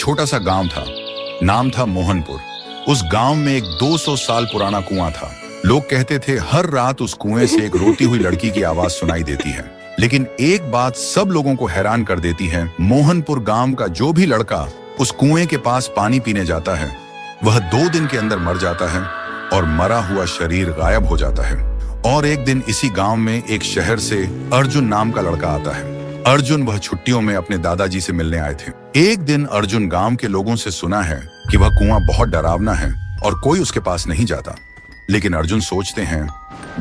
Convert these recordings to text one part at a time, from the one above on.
छोटा सा गांव था। नाम था मोहनपुर। उस गांव में एक 200 साल पुराना कुआं था। लोग कहते थे हर रात उस कुएं से एक रोती हुई लड़की की आवाज सुनाई देती है। लेकिन एक बात सब लोगों को हैरान कर देती है, मोहनपुर गांव का जो भी लड़का उस कुएं के पास पानी पीने जाता है वह 2 दिन के अंदर मर जाता है और मरा हुआ शरीर गायब हो जाता है। और एक दिन इसी गांव में एक शहर से अर्जुन नाम का लड़का आता है। अर्जुन वह छुट्टियों में अपने दादाजी से मिलने आए थे। एक दिन अर्जुन गांव के लोगों से सुना है कि वह कुआं बहुत डरावना है और कोई उसके पास नहीं जाता। लेकिन अर्जुन सोचते हैं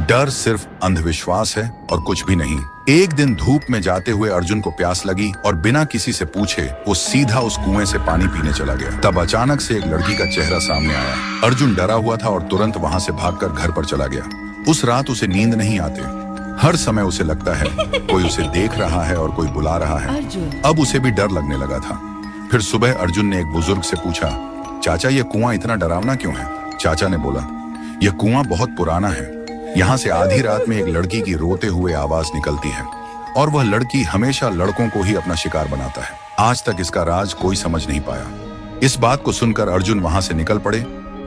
डर सिर्फ अंधविश्वास है और कुछ भी नहीं। एक दिन धूप में जाते हुए अर्जुन को प्यास लगी और बिना किसी से पूछे वो सीधा उस कुएं से पानी पीने चला गया। तब अचानक से एक लड़की का चेहरा सामने आया। अर्जुन डरा हुआ था और तुरंत वहां से भागकर घर पर चला गया। उस रात उसे नींद नहीं आती। हर समय उसे लगता है कोई उसे देख रहा है और कोई बुला रहा है। अब उसे भी डर लगने लगा था। फिर सुबह अर्जुन ने एक बुजुर्ग से पूछा, चाचा ये कुआं इतना डरावना क्यों है? चाचा ने बोला, यह कुआं बहुत पुराना है। यहाँ से आधी रात में एक लड़की की रोते हुए आवाज निकलती है और वह लड़की हमेशा लड़कों को ही अपना शिकार बनाता है। आज तक इसका राज कोई समझ नहीं पाया। इस बात को सुनकर अर्जुन वहां से निकल पड़े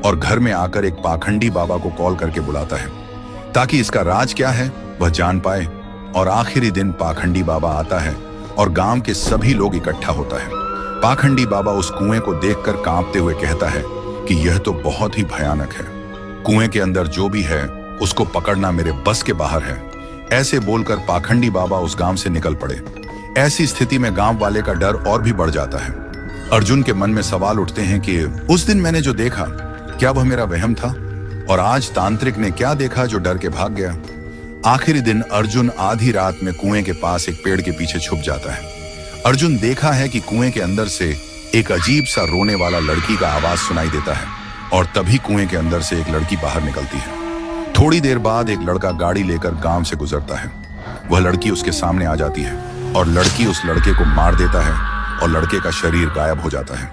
और घर में आकर एक पाखंडी बाबा को कॉल करके बुलाता है ताकि इसका राज क्या है वह जान पाए। और आखिरी दिन पाखंडी बाबा आता है और गांव के सभी लोग इकट्ठा होता है। पाखंडी बाबा उस कुएं को देखकर कांपते हुए कहता है कि यह तो बहुत ही भयानक है। कुएं के अंदर जो भी है उसको पकड़ना मेरे बस के बाहर है। ऐसे बोलकर पाखंडी बाबा उस गांव से निकल पड़े। ऐसी स्थिति में गांव वाले का डर और भी बढ़ जाता है। अर्जुन के मन में सवाल उठते हैं कि उस दिन मैंने जो देखा क्या वह मेरा वहम था, और आज तांत्रिक ने क्या देखा जो डर के भाग गया। आखिरी दिन अर्जुन आधी रात में कुएं के पास एक पेड़ के पीछे छुप जाता है। अर्जुन देखा है कि कुएं के अंदर से एक अजीब सा रोने वाला लड़की का आवाज सुनाई देता है और तभी कुएं के अंदर से एक लड़की बाहर निकलती है। थोड़ी देर बाद एक लड़का गाड़ी लेकर गांव से गुजरता है। वह लड़की उसके सामने आ जाती है और लड़की उस लड़के को मार देता है और लड़के का शरीर गायब हो जाता है।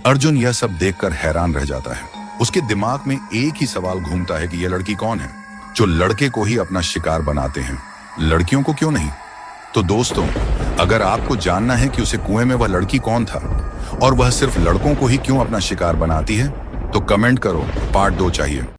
अर्जुन यह सब देखकर हैरान रह जाता है। उसके दिमाग में एक ही सवाल घूमता है कि यह लड़की कौन है जो लड़के को ही अपना शिकार बनाते हैं, लड़कियों को क्यों नहीं? तो दोस्तों, अगर आपको जानना है कि उसे कुएं में वह लड़की कौन था और वह सिर्फ लड़कों को ही क्यों अपना शिकार बनाती है तो कमेंट करो, पार्ट 2 चाहिए।